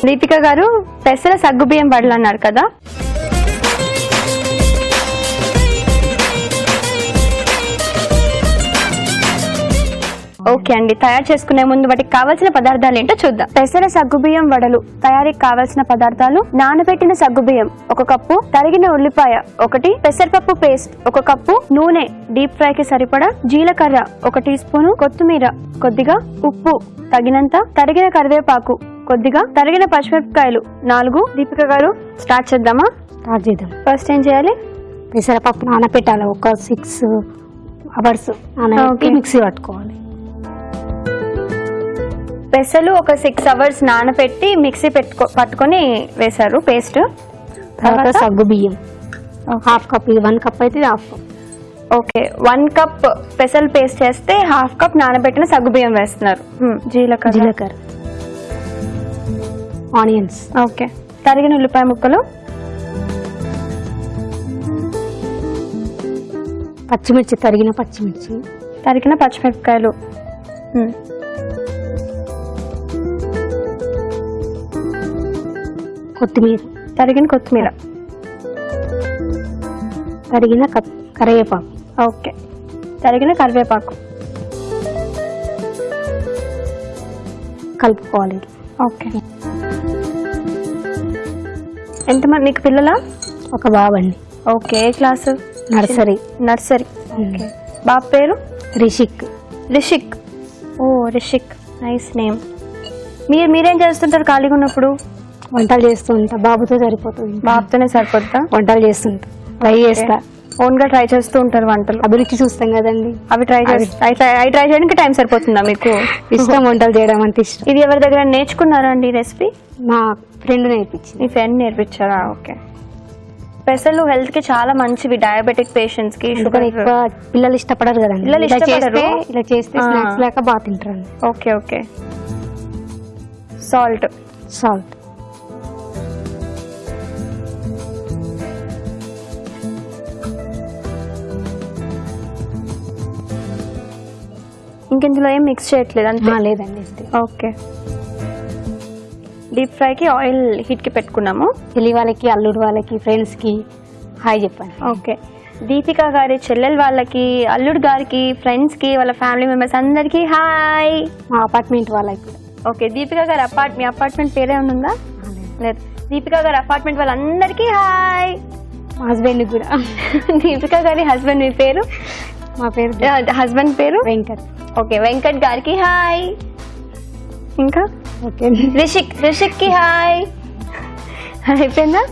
దీపిక గారు పెసర సగ్గుబియ్యం వడలు అన్నారు కదా, ఓకే అండి. తయారు చేసుకునే ముందు వాటికి కావాల్సిన పదార్థాలు ఏంటో చూద్దాం. పెసర సగ్గుబియ్యం వడలు తయారీకి కావాల్సిన పదార్థాలు: నానబెట్టిన సగ్గుబియ్యం 1 కప్పు, తరిగిన ఉల్లిపాయ 1, పెసరపప్పు పేస్ట్ 1 కప్పు, నూనె డీప్ ఫ్రై కి సరిపడా, జీలకర్ర 1 టీ స్పూన్, కొత్తిమీర కొద్దిగా, ఉప్పు తగినంత, తరిగిన కరివేపాకు కొద్దిగా, తరిగిన పచ్చిమిరపకాయలు 4. దీపిక గారు స్టార్ట్ చేద్దామా? స్టార్ట్ చేద్దాం. ఫస్ట్ ఏం చేయాలి? పెసరపప్పు నానబెట్టాలి, ఒక 6 అవర్స్ నానబెట్టి మిక్సీ పట్టుకోవాలి. పెసలు ఒక 6 అవర్స్ నానబెట్టి మిక్సీ పట్టుకొని వేశారు పేస్ట్. తర్వాత సగ్గు బియ్యం 1/2 కప్, 1 కప్ అయితే 1/2 కప్. ఓకే, 1 కప్ పెసలు పేస్ట్ చేస్తే 1/2 కప్ నానబెట్టిన సగ్గు బియ్యం వేస్తున్నారు. జీలకర్ర, ఆనియన్స్, ఓకే, తరిగిన ఉల్లిపాయ ముక్కలు, పచ్చిమిర్చి, తరిగిన పచ్చిమిర్చి, తరిగిన పచ్చిమిరపకాయలు, కొత్తిమీర, తరిగిన కొత్తిమీర, తరిగిన కరివేపాకు, ఓకే, తరిగిన కరివేపాకు కలుపుకోవాలి. ఓకే. ఎంతమంది మీకు పిల్లలా? ఒక బాబండి. ఓకే, ఏ క్లాసు? నర్సరీ. ఓకే. బాబు పేరు? రిషిక్. ఓ రిషిక్, నైస్ నేమ్. మీరేం చేస్తుంటారు ఖాళీగా ఉన్నప్పుడు? వంటలు చేస్తూ ఉంటా, బాబుతో సరిపోతుంది. బాబుతోనే సరిపోతా? వంటలు చేస్తుంటా, ట్రై చేస్తా. ఓన్ గా ట్రై చేస్తూ ఉంటారు వంటలు? అభిరుచి చూస్తాం కదండి, అవి ట్రై చేయడానికి టైం సరిపోతుందా మీకు? ఇష్టం, వంటలు చేయడం అంటే ఇష్టం. ఇది ఎవరి దగ్గర నేర్చుకున్నారా అండి రెసిపీ? మా ఫ్రెండ్ నేర్పించింది. మీ ఫ్రెండ్ నేర్పించారా? ఓకే. పెసలు హెల్త్ కి చాలా మంచివి, డయాబెటిక్ పేషెంట్స్ కి. ఎక్కువ పిల్లలు ఇష్టపడరు కదండి, ఇలా చేస్తే స్నాక్స్ లేక బాగా తింటారు. ఓకే. సాల్ట్, ఇందులో ఏం మిక్స్ చేయట్లేదు అంతే? లేదండి. ఓకే. డీప్ ఫ్రై కి ఆయిల్ హీట్ కి పెట్టుకున్నాము. చెల్లి వాళ్ళకి, అల్లుడు వాళ్ళకి, ఫ్రెండ్స్ కి హాయ్ చెప్పండి. ఓకే. దీపిక గారి చెల్లెల వాళ్ళకి, అల్లుడు గారికి, ఫ్రెండ్స్ కి, వాళ్ళ ఫ్యామిలీ మెంబర్స్ అందరికి హాయ్. మా అపార్ట్మెంట్ వాళ్ళకి. ఓకే. దీపిక గారి మీ అపార్ట్మెంట్ పేరే ఉందా? లేదు. దీపిక గారి అపార్ట్మెంట్ వాళ్ళందరికీ హాయ్. మా హస్బెండ్ కూడా. దీపిక గారి హస్బెండ్ మీ పేరు? మా పేరు, హస్బెండ్ పేరు వెంకట్. ఓకే, వెంకట్ గారికి హాయ్. ఇంకా ఓకే, రిషిక్ కి హాయ్. అయిపోయిందా?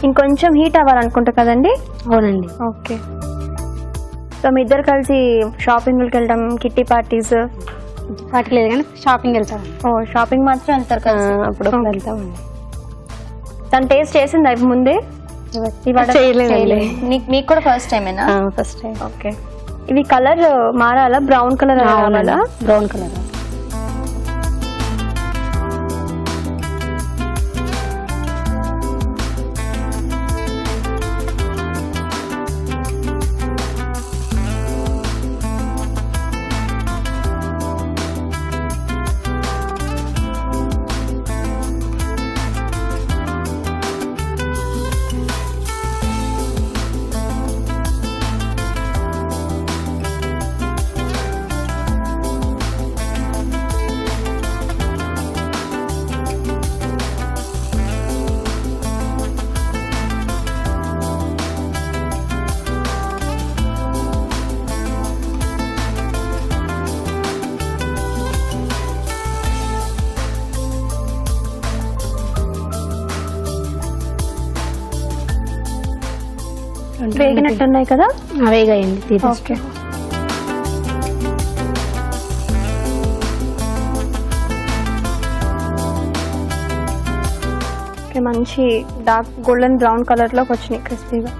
ఇంకొంచెం హీట్ అవ్వాలనుకుంటా కదండి? అవునండి. ఓకే. సో మీ ఇద్దరు కలిసి షాపింగ్కి వెళ్ళడం, కిట్టి పార్టీస్? పార్టీ లేదు కానీ షాపింగ్ వెళ్తాం. షాపింగ్ మాత్రం వెళ్తారు కదా? అప్పుడు వెళ్తామండి. తను టేస్ట్ చేసిందా ముందే? మీకు కూడా ఫస్ట్ టైమేనా? First time. ఓకే. ఇవి కలర్ మారాలా? బ్రౌన్ కలర్ రావాలా? Brown colour. వేగినట్టున్నాయి కదా? వేగాయండి. ఓకే. మంచి డార్క్ గోల్డెన్ బ్రౌన్ కలర్ లోకి వచ్చినాయి క్రిస్పీగా.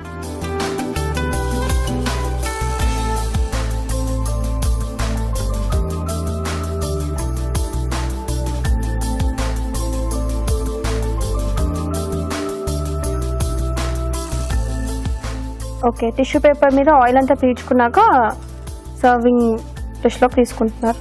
ఓకే, టిష్యూ పేపర్ మీద ఆయిల్ అంతా పీల్చుకున్నాక సర్వింగ్ డిష్లోకి తీసుకుంటున్నారు.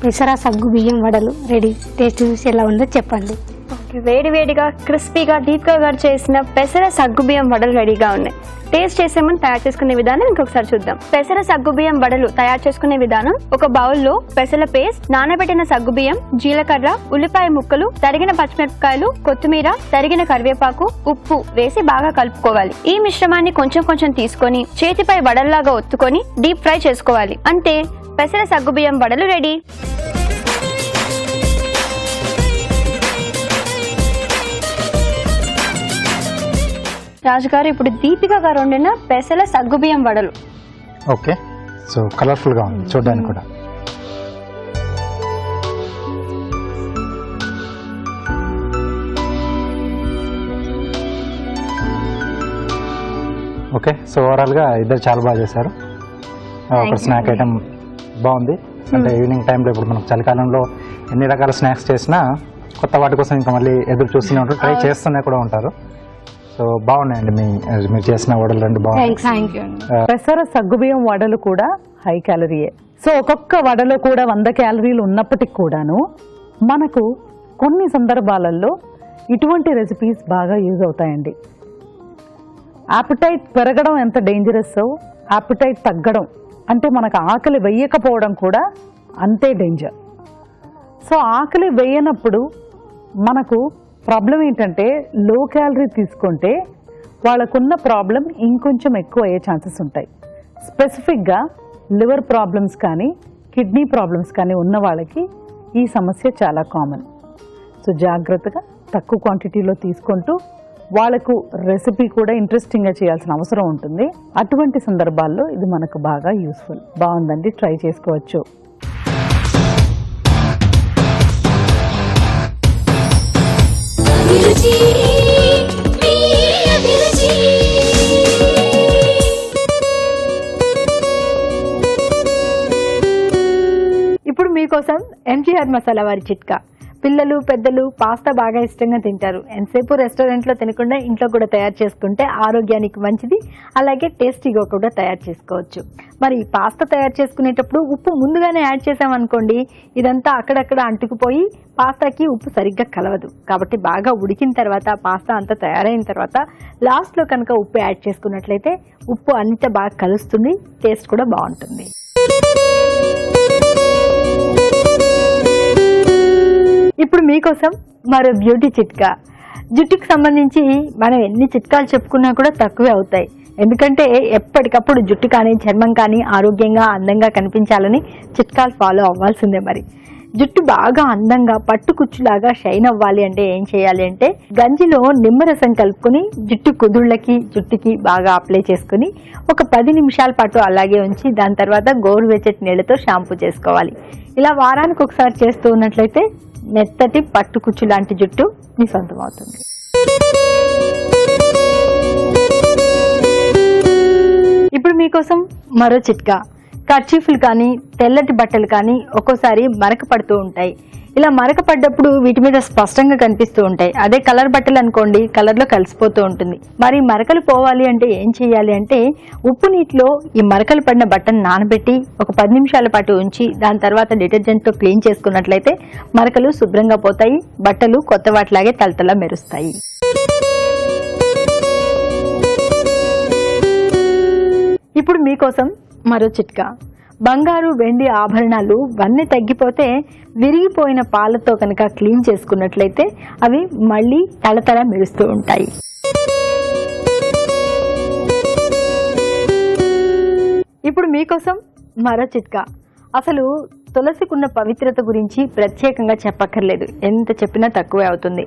పెసర సగ్గు బియ్యం వడలు రెడీ. టేస్ట్ చూసి ఎలా ఉందో చెప్పండి. ఓకే, వేడి వేడిగా క్రిస్పీగా డీప్గా గారు చేసిన పెసర సగ్గుబియ్యం వడలు రెడీగా ఉన్నాయి. టేస్ట్ చేసే ముందు తయారు చేసుకునే విధానం ఇంకొకసారి చూద్దాం. పెసర సగ్గుబియ్యం వడలు తయారు చేసుకునే విధానం: ఒక బౌల్లో పెసల పేస్ట్, నానబెట్టిన సగ్గుబియ్యం, జీలకర్ర, ఉల్లిపాయ ముక్కలు, తరిగిన పచ్చిమిరపకాయలు, కొత్తిమీర, తరిగిన కరివేపాకు, ఉప్పు వేసి బాగా కలుపుకోవాలి. ఈ మిశ్రమాన్ని కొంచెం కొంచెం తీసుకొని చేతిపై వడల్లాగా ఒత్తుకొని డీప్ ఫ్రై చేసుకోవాలి. అంటే పెసర సగ్గుబియ్యం వడలు రెడీ. రాజుగారు, ఇప్పుడు దీపిక గారు వండిన పెసల సగ్గుబియ్యం వడలు. ఓకే, సో కలర్ఫుల్ గా ఉంది చూడడానికి కూడా. ఓకే, సో ఓవరాల్ గా ఇద్దరు చాలా బాగా చేశారు. ఒక స్నాక్ ఐటమ్ బాగుంది. అంటే ఈవినింగ్ టైంలో ఇప్పుడు మనకు చలికాలంలో ఎన్ని రకాల స్నాక్స్ చేసినా కొత్త వాటి కోసం ఇంకా మళ్ళీ ఎదురు చూస్తూనే ఉంటారు, ట్రై చేస్తూనే కూడా ఉంటారు. సో బాగున్నాయండి మీరు చేసిన వడలు రెండు బాగున్నాయి. పెసర సగ్గుబియ్యం వడలు కూడా హై క్యాలరీయే. సో ఒక్కొక్క వడలో కూడా 100 క్యాలరీలు ఉన్నప్పటికి కూడాను మనకు కొన్ని సందర్భాలలో ఇటువంటి రెసిపీస్ బాగా యూజ్ అవుతాయండి. యాపిటైట్ పెరగడం ఎంత డేంజరస్, యాపిటైట్ తగ్గడం అంటే మనకు ఆకలి వేయకపోవడం కూడా అంతే డేంజర్. సో ఆకలి వేయనప్పుడు మనకు ప్రాబ్లం ఏంటంటే లో క్యాలరీ తీసుకుంటే వాళ్ళకున్న ప్రాబ్లం ఇంకొంచెం ఎక్కువ అయ్యే ఛాన్సెస్ ఉంటాయి. స్పెసిఫిక్గా లివర్ ప్రాబ్లమ్స్ కానీ కిడ్నీ ప్రాబ్లమ్స్ కానీ ఉన్న వాళ్ళకి ఈ సమస్య చాలా కామన్. సో జాగ్రత్తగా తక్కువ క్వాంటిటీలో తీసుకుంటూ వాళ్ళకు రెసిపీ కూడా ఇంట్రెస్టింగ్గా చేయాల్సిన అవసరం ఉంటుంది. అటువంటి సందర్భాల్లో ఇది మనకు బాగా యూస్ఫుల్. బాగుందండి, ట్రై చేసుకోవచ్చు. ఇప్పుడు మీకోసం ఎంజీఆర్ మసాలా వారి చిట్కా. పిల్లలు పెద్దలు పాస్తా బాగా ఇష్టంగా తింటారు. ఎంతసేపు రెస్టారెంట్లో తినకుండా ఇంట్లో కూడా తయారు చేసుకుంటే ఆరోగ్యానికి మంచిది, అలాగే టేస్టీగా కూడా తయారు చేసుకోవచ్చు. మరి పాస్తా తయారు చేసుకునేటప్పుడు ఉప్పు ముందుగానే యాడ్ చేసామనుకోండి, ఇదంతా అక్కడక్కడ అంటుకుపోయి పాస్తాకి ఉప్పు సరిగ్గా కలవదు. కాబట్టి బాగా ఉడికిన తర్వాత పాస్తా అంతా తయారైన తర్వాత లాస్ట్లో కనుక ఉప్పు యాడ్ చేసుకున్నట్లయితే ఉప్పు అంతా బాగా కలుస్తుంది, టేస్ట్ కూడా బాగుంటుంది. ఇప్పుడు మీకోసం మరో బ్యూటీ చిట్కా. జుట్టుకు సంబంధించి మనం ఎన్ని చిట్కాలు చెప్పుకున్నా కూడా తక్కువే అవుతాయి. ఎందుకంటే ఎప్పటికప్పుడు జుట్టు కానీ చర్మం కానీ ఆరోగ్యంగా అందంగా కనిపించాలని చిట్కాలు ఫాలో అవ్వాల్సిందే. మరి జుట్టు బాగా అందంగా పట్టుకుచ్చులాగా షైన్ అవ్వాలి అంటే ఏం చేయాలి అంటే, గంజిలో నిమ్మరసం కలుపుకొని జుట్టు కుదుళ్ళకి జుట్టుకి బాగా అప్లై చేసుకుని ఒక 10 నిమిషాల పాటు అలాగే ఉంచి దాని తర్వాత గోరువెచ్చటి నీళ్లతో షాంపూ చేసుకోవాలి. ఇలా వారానికి ఒకసారి చేస్తూ ఉన్నట్లయితే మెత్తటి పట్టుకుచ్చు లాంటి జుట్టు మీ సొంతం అవుతుంది. ఇప్పుడు మీకోసం మరో చిట్కా. కర్చీఫ్లు కానీ తెల్లటి బట్టలు కానీ ఒక్కోసారి మరక పడుతూ ఉంటాయి. ఇలా మరక పడ్డప్పుడు వీటి మీద స్పష్టంగా కనిపిస్తూ ఉంటాయి. అదే కలర్ బట్టలు అనుకోండి, కలర్లో కలిసిపోతూ ఉంటుంది. మరి మరకలు పోవాలి అంటే ఏం చేయాలి అంటే, ఉప్పు నీటిలో ఈ మరకలు పడిన బట్టను నానబెట్టి ఒక 10 నిమిషాల పాటు ఉంచి దాని తర్వాత డిటర్జెంట్తో క్లీన్ చేసుకున్నట్లయితే మరకలు శుభ్రంగా పోతాయి, బట్టలు కొత్త వాటిలాగే తలతలా మెరుస్తాయి. ఇప్పుడు మీకోసం మరో చిట్కా. బంగారు వెండి ఆభరణాలు వన్నె తగ్గిపోతే విరిగిపోయిన పాలతో కనుక క్లీన్ చేసుకున్నట్లయితే అవి మళ్ళీ తళతళ మెరుస్తూ ఉంటాయి. ఇప్పుడు మీకోసం మరో చిట్కా. అసలు తులసికున్న పవిత్రత గురించి ప్రత్యేకంగా చెప్పక్కర్లేదు, ఎంత చెప్పినా తక్కువే అవుతుంది.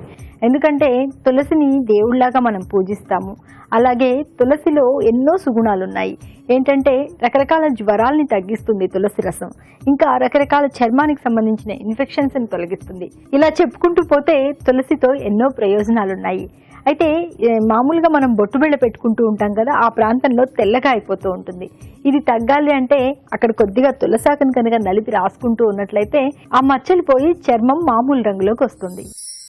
ఎందుకంటే తులసిని దేవుళ్లాగా మనం పూజిస్తాము. అలాగే తులసిలో ఎన్నో సుగుణాలు ఉన్నాయి. ఏంటంటే రకరకాల జ్వరాలని తగ్గిస్తుంది తులసి రసం, ఇంకా రకరకాల చర్మానికి సంబంధించిన ఇన్ఫెక్షన్స్ ని తొలగిస్తుంది. ఇలా చెప్పుకుంటూ పోతే తులసితో ఎన్నో ప్రయోజనాలు ఉన్నాయి. అయితే మామూలుగా మనం బొట్టు బిళ్ళ పెట్టుకుంటూ ఉంటాం కదా, ఆ ప్రాంతంలో తెల్లగా అయిపోతూ ఉంటుంది. ఇది తగ్గాలి అంటే అక్కడ కొద్దిగా తులసాకును కనుక నలిపి రాసుకుంటూ ఉన్నట్లయితే ఆ మచ్చలు పోయి చర్మం మామూలు రంగులోకి వస్తుంది.